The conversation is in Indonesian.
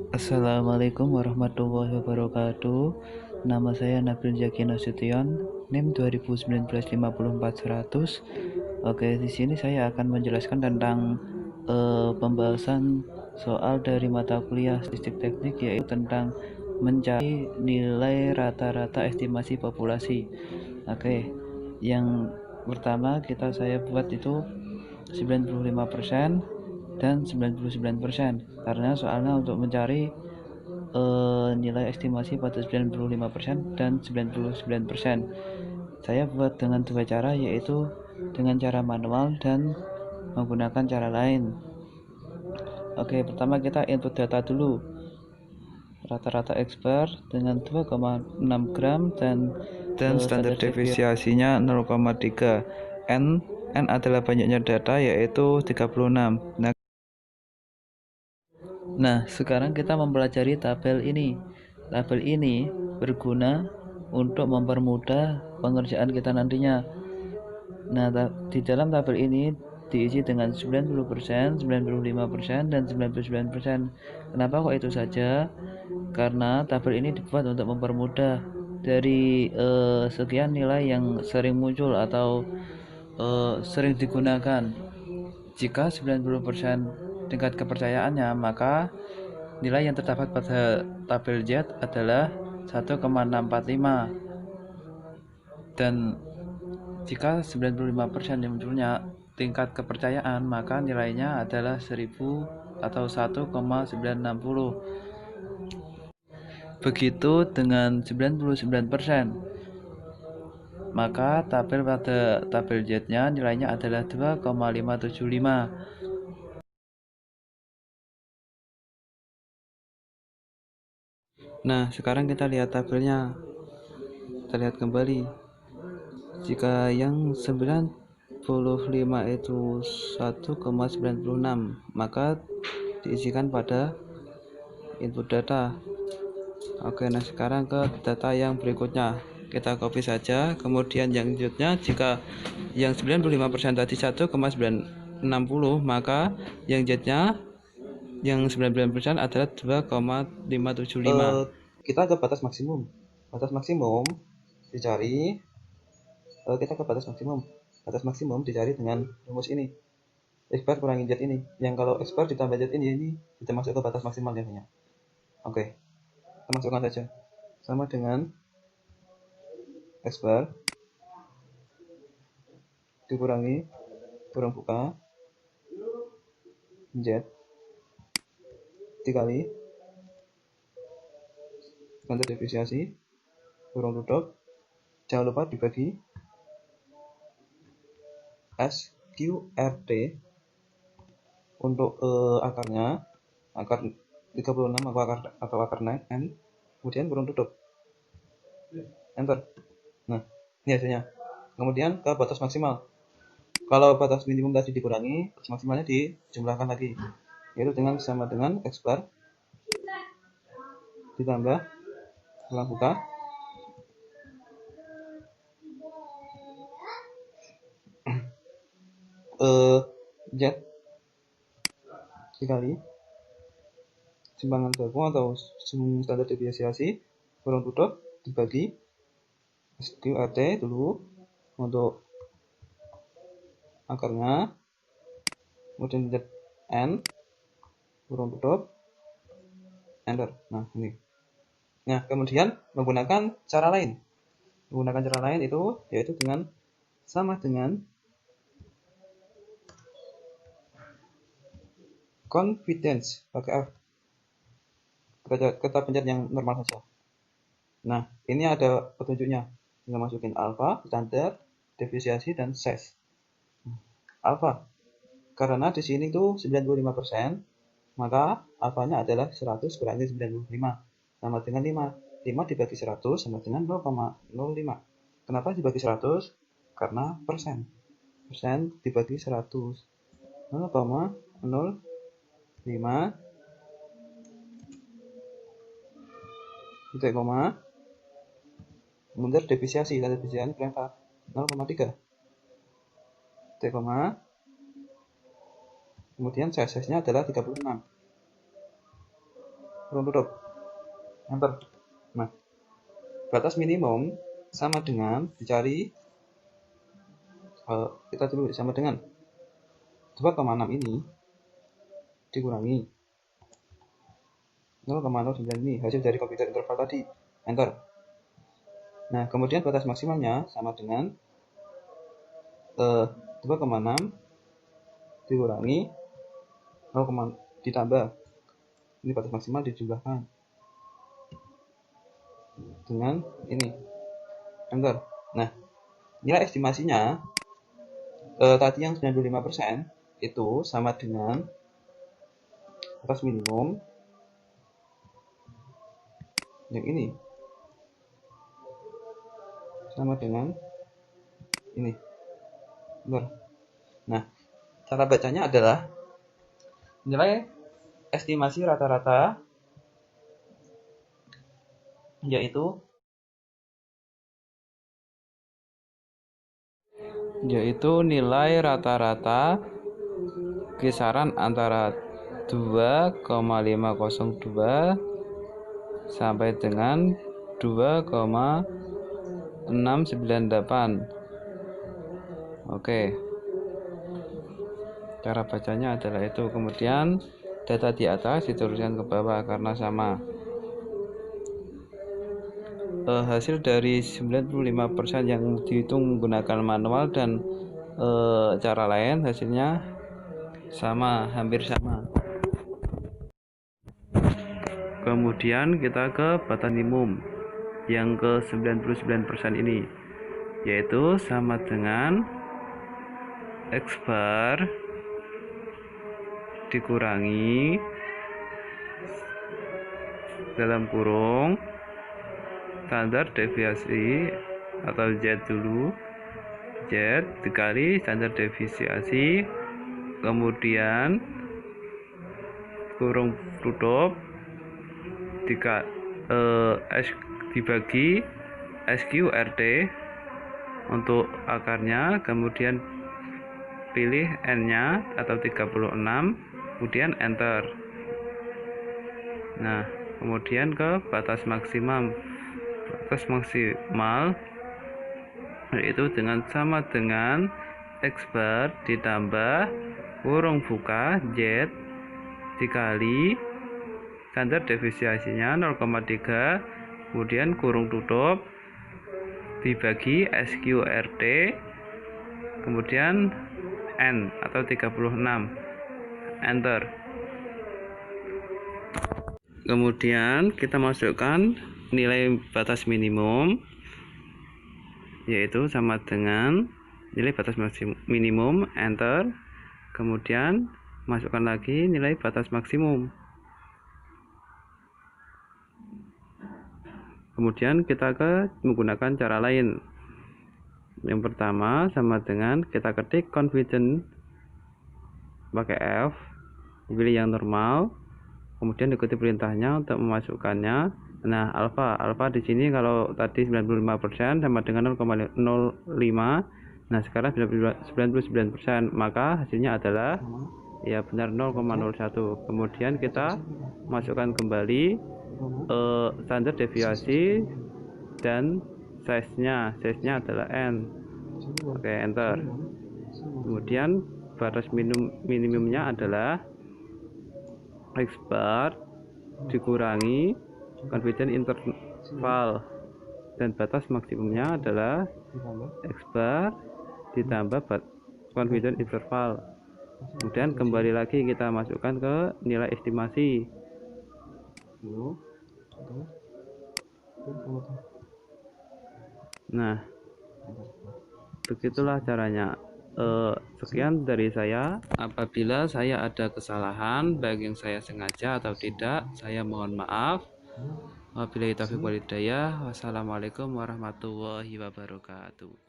Assalamualaikum warahmatullahi wabarakatuh. Nama saya Nabil Zaki Nasution, NIM 2019-54100. Oke, di sini saya akan menjelaskan tentang pembahasan soal dari mata kuliah statistik teknik, yaitu tentang mencari nilai rata-rata estimasi populasi. Oke, yang pertama saya buat itu 95% dan 99%, karena soalnya untuk mencari nilai estimasi pada 95% dan 99%. Saya buat dengan dua cara, yaitu dengan cara manual dan menggunakan cara lain. Oke, pertama kita input data dulu. Rata-rata expert dengan 2,6 gram dan standar deviasinya 0,3. N adalah banyaknya data, yaitu 36. Nah, sekarang kita mempelajari tabel ini. Tabel ini berguna untuk mempermudah pengerjaan kita nantinya. Nah, di dalam tabel ini diisi dengan 90%, 95%, dan 99%. Kenapa kok itu saja? Karena tabel ini dibuat untuk mempermudah dari sekian nilai yang sering muncul atau sering digunakan. Jika 90% tingkat kepercayaannya, maka nilai yang terdapat pada tabel Z adalah 1,645, dan jika 95% yang munculnya tingkat kepercayaan, maka nilainya adalah 1000 atau 1,960. Begitu dengan 99%, maka tabel pada tabel Z-nya nilainya adalah 2,575. Nah, sekarang kita lihat tabelnya. Kita lihat kembali. Jika yang 95 itu 1,96, maka diisikan pada input data. Oke, nah sekarang ke data yang berikutnya. Kita copy saja, kemudian yang selanjutnya, jika yang 95% tadi 1,960, maka yang Z-nya yang 99% adalah 2,575. Kita ke batas maksimum. Batas maksimum dicari, kita ke batas maksimum. Batas maksimum dicari dengan rumus ini. Expert kurangi Z ini. Yang kalau expert ditambah Z ini kita masuk ke batas maksimal nilainya. Oke, kita masukkan saja. Sama dengan expert dikurangi kurung buka Z dikali standar deviasi kurung tutup, jangan lupa dibagi SQRT untuk akarnya, akar 36 atau akar N, kemudian kurung tutup, enter. Nah, ini hasilnya. Kemudian ke batas maksimal. Kalau batas minimum tadi dikurangi, batas maksimalnya dijumlahkan lagi, yaitu sama dengan X bar ditambah ulang buka Z dikali simpangan baku atau standar deviasi kurung tutup dibagi SQRT dulu untuk akarnya, kemudian Z N kurung tutup, enter. Nah, ini. Nah, kemudian menggunakan cara lain. Menggunakan cara lain itu yaitu sama dengan confidence, pakai F. Kita pencet yang normal saja. Nah, ini ada petunjuknya. Tinggal masukin alpha, standar, deviasi, dan size. Alpha, karena di sini tuh 95%, maka alfanya adalah 100 kurangi 95, sama dengan 5. 5 dibagi 100 sama dengan 0,05. Kenapa dibagi 100? Karena persen. Persen dibagi 100. 0,05 titik koma, kemudian deviasi berapa? 0,3 titik koma, kemudian size-nya adalah 36. kurung tutup, enter. Nah, batas minimum sama dengan dicari, kita dulu sama dengan 2,6 ini dikurangi 0,09 ini hasil dari komputer interval tadi, enter. Nah, kemudian batas maksimalnya sama dengan 2,6 dikurangi 0, ditambah, ini batas maksimal dijumlahkan dengan ini, enter. Nah, nilai estimasinya tadi yang 95% itu sama dengan batas minimum yang ini sama dengan ini, benar. Nah, cara bacanya adalah nilai estimasi rata-rata yaitu nilai rata-rata kisaran antara 2,502 sampai dengan 2,698. Oke, cara bacanya adalah itu. Kemudian data di atas diteruskan ke bawah karena sama. Hasil dari 95% yang dihitung menggunakan manual dan cara lain hasilnya sama, hampir sama. Kemudian kita ke batas minimum yang ke 99% ini, yaitu sama dengan X bar dikurangi dalam kurung standar deviasi atau Z dulu, Z dikali standar deviasi, kemudian kurung tutup dibagi SQRT untuk akarnya, kemudian pilih N-nya atau 36, kemudian enter. Nah, kemudian ke batas maksimal yaitu sama dengan X bar ditambah kurung buka Z dikali standar deviasinya 0,3, kemudian kurung tutup dibagi SQRT, kemudian N atau 36, enter. Kemudian kita masukkan nilai batas minimum, yaitu sama dengan nilai batas minimum, enter. Kemudian masukkan lagi nilai batas maksimum. Kemudian kita menggunakan cara lain. Yang pertama sama dengan kita ketik confidence pakai F, pilih yang normal, kemudian ikuti perintahnya untuk memasukkannya. Nah, alfa di sini kalau tadi 95% sama dengan 0,05. Nah, sekarang 99%, maka hasilnya adalah ya benar 0,01. Kemudian kita masukkan kembali standar deviasi dan size-nya adalah N. Oke, enter. Kemudian batas minimumnya adalah X bar dikurangi confidence interval, dan batas maksimumnya adalah X bar ditambah confidence interval. Kemudian kembali lagi kita masukkan ke nilai estimasi. Nah, begitulah caranya. Sekian dari saya. Apabila saya ada kesalahan, baik yang saya sengaja atau tidak, saya mohon maaf. Wabillahi taufiq wal hidayah. Wassalamualaikum warahmatullahi wabarakatuh.